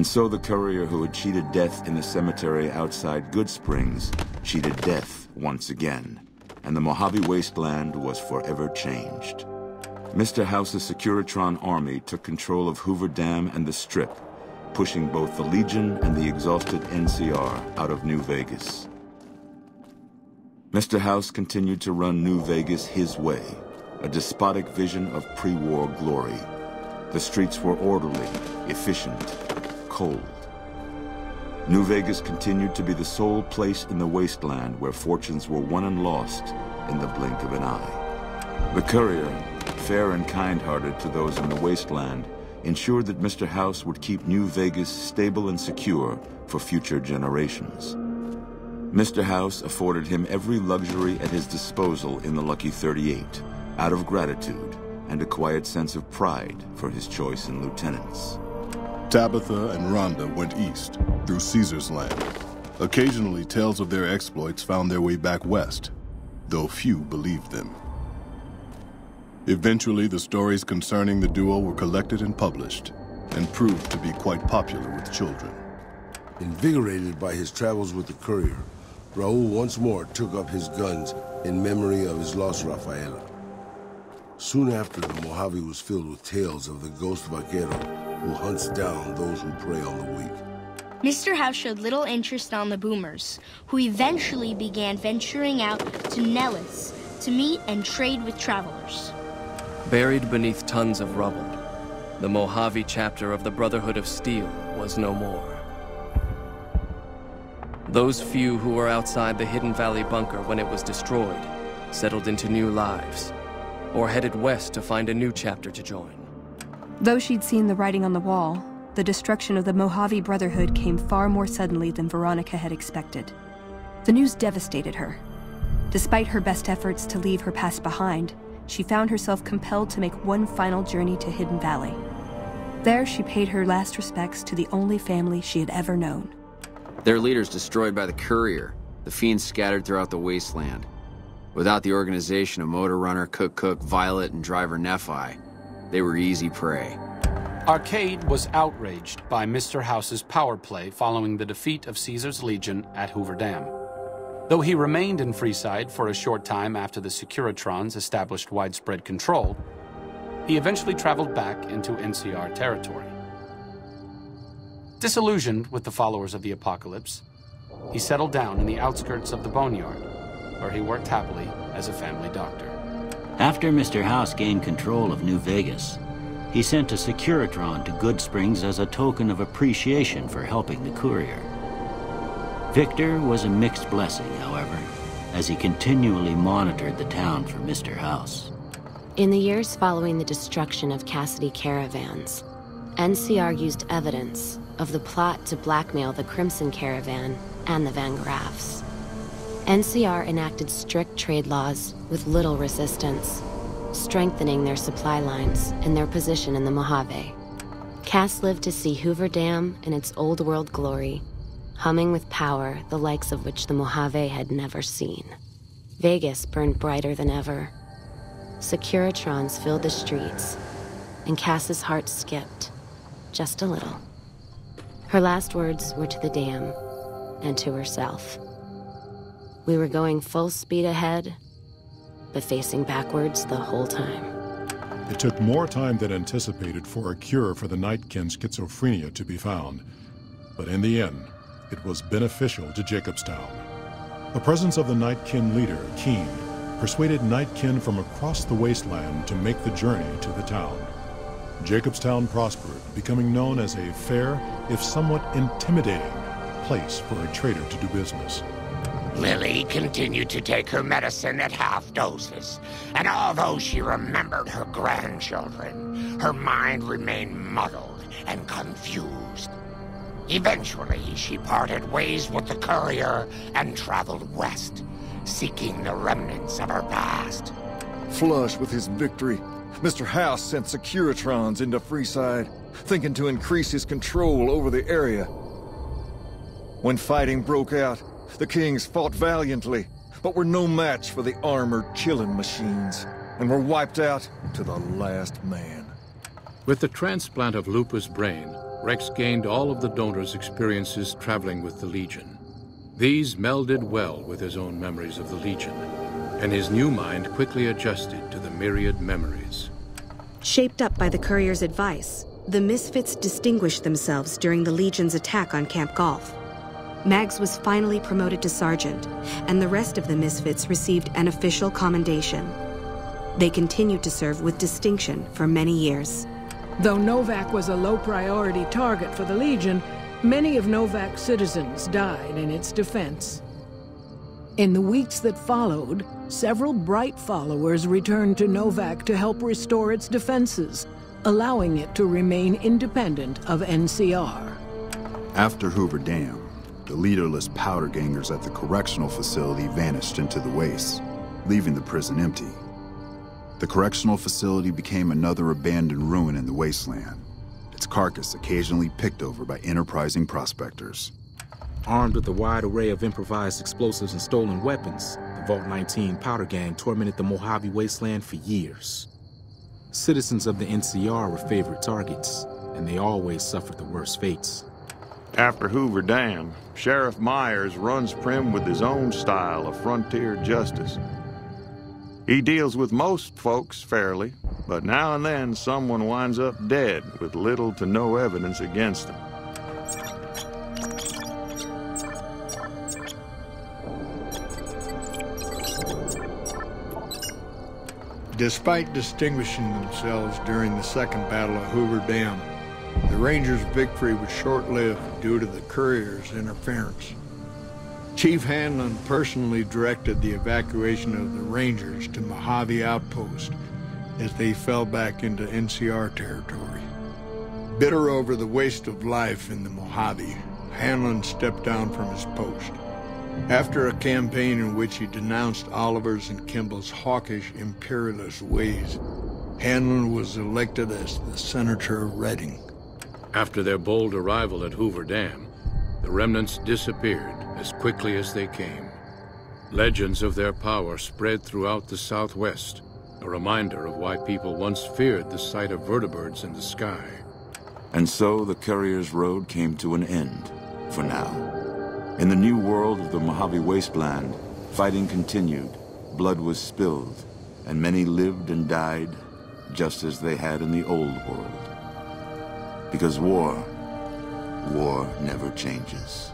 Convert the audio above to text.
And so the courier who had cheated death in the cemetery outside Good Springs cheated death once again, and the Mojave wasteland was forever changed. Mr. House's Securitron army took control of Hoover Dam and the Strip, pushing both the Legion and the exhausted NCR out of New Vegas. Mr. House continued to run New Vegas his way, a despotic vision of pre-war glory. The streets were orderly, efficient, cold. New Vegas continued to be the sole place in the wasteland where fortunes were won and lost in the blink of an eye. The courier, fair and kind-hearted to those in the wasteland, ensured that Mr. House would keep New Vegas stable and secure for future generations. Mr. House afforded him every luxury at his disposal in the Lucky 38, out of gratitude and a quiet sense of pride for his choice in lieutenants. Tabitha and Rhonda went east, through Caesar's land. Occasionally, tales of their exploits found their way back west, though few believed them. Eventually, the stories concerning the duo were collected and published, and proved to be quite popular with children. Invigorated by his travels with the courier, Raul once more took up his guns in memory of his lost Rafaela. Soon after, the Mojave was filled with tales of the ghost vaquero who hunts down those who prey on the weak. Mr. House showed little interest on the boomers, who eventually began venturing out to Nellis to meet and trade with travelers. Buried beneath tons of rubble, the Mojave chapter of the Brotherhood of Steel was no more. Those few who were outside the Hidden Valley bunker when it was destroyed settled into new lives, or headed west to find a new chapter to join. Though she'd seen the writing on the wall, the destruction of the Mojave Brotherhood came far more suddenly than Veronica had expected. The news devastated her. Despite her best efforts to leave her past behind, she found herself compelled to make one final journey to Hidden Valley. There, she paid her last respects to the only family she had ever known. Their leaders destroyed by the courier, the fiends scattered throughout the wasteland. Without the organization of Motor Runner, Cook, Violet, and Driver Nephi, they were easy prey. Arcade was outraged by Mr. House's power play following the defeat of Caesar's Legion at Hoover Dam. Though he remained in Freeside for a short time after the Securitrons established widespread control, he eventually traveled back into NCR territory. Disillusioned with the followers of the apocalypse, he settled down in the outskirts of the Boneyard, where he worked happily as a family doctor. After Mr. House gained control of New Vegas, he sent a Securitron to Good Springs as a token of appreciation for helping the courier. Victor was a mixed blessing, however, as he continually monitored the town for Mr. House. In the years following the destruction of Cassidy caravans, NCR used evidence of the plot to blackmail the Crimson Caravan and the Van Graffs. NCR enacted strict trade laws with little resistance, strengthening their supply lines and their position in the Mojave. Cass lived to see Hoover Dam in its old world glory, humming with power the likes of which the Mojave had never seen. Vegas burned brighter than ever. Securitrons filled the streets, and Cass's heart skipped, just a little. Her last words were to the dam and to herself. We were going full speed ahead, but facing backwards the whole time. It took more time than anticipated for a cure for the Nightkin schizophrenia to be found, but in the end, it was beneficial to Jacobstown. The presence of the Nightkin leader, Keen, persuaded Nightkin from across the wasteland to make the journey to the town. Jacobstown prospered, becoming known as a fair, if somewhat intimidating, place for a trader to do business. Lily continued to take her medicine at half doses, and although she remembered her grandchildren, her mind remained muddled and confused. Eventually, she parted ways with the courier and traveled west, seeking the remnants of her past. Flush with his victory, Mr. House sent Securitrons into Freeside, thinking to increase his control over the area. When fighting broke out, the Kings fought valiantly, but were no match for the armored killing machines, and were wiped out to the last man. With the transplant of Lupa's brain, Rex gained all of the donor's experiences traveling with the Legion. These melded well with his own memories of the Legion, and his new mind quickly adjusted to the myriad memories. Shaped up by the Courier's advice, the Misfits distinguished themselves during the Legion's attack on Camp Golf. Mags was finally promoted to sergeant, and the rest of the Misfits received an official commendation. They continued to serve with distinction for many years. Though Novak was a low-priority target for the Legion, many of Novak's citizens died in its defense. In the weeks that followed, several bright followers returned to Novak to help restore its defenses, allowing it to remain independent of NCR. After Hoover Dam, the leaderless powder gangers at the correctional facility vanished into the wastes, leaving the prison empty. The correctional facility became another abandoned ruin in the wasteland, its carcass occasionally picked over by enterprising prospectors. Armed with a wide array of improvised explosives and stolen weapons, the Vault 19 powder gang tormented the Mojave wasteland for years. Citizens of the NCR were favorite targets, and they always suffered the worst fates. After Hoover Dam, Sheriff Myers runs Prim with his own style of frontier justice. He deals with most folks fairly, but now and then someone winds up dead with little to no evidence against them. Despite distinguishing themselves during the Second Battle of Hoover Dam, the Rangers' victory was short-lived due to the Courier's interference. Chief Hanlon personally directed the evacuation of the Rangers to Mojave Outpost as they fell back into NCR territory. Bitter over the waste of life in the Mojave, Hanlon stepped down from his post. After a campaign in which he denounced Oliver's and Kimball's hawkish, imperialist ways, Hanlon was elected as the Senator of Reading. After their bold arrival at Hoover Dam, the remnants disappeared as quickly as they came. Legends of their power spread throughout the Southwest, a reminder of why people once feared the sight of vertibirds in the sky. And so the Courier's road came to an end, for now. In the new world of the Mojave Wasteland, fighting continued, blood was spilled, and many lived and died just as they had in the old world. Because war never changes.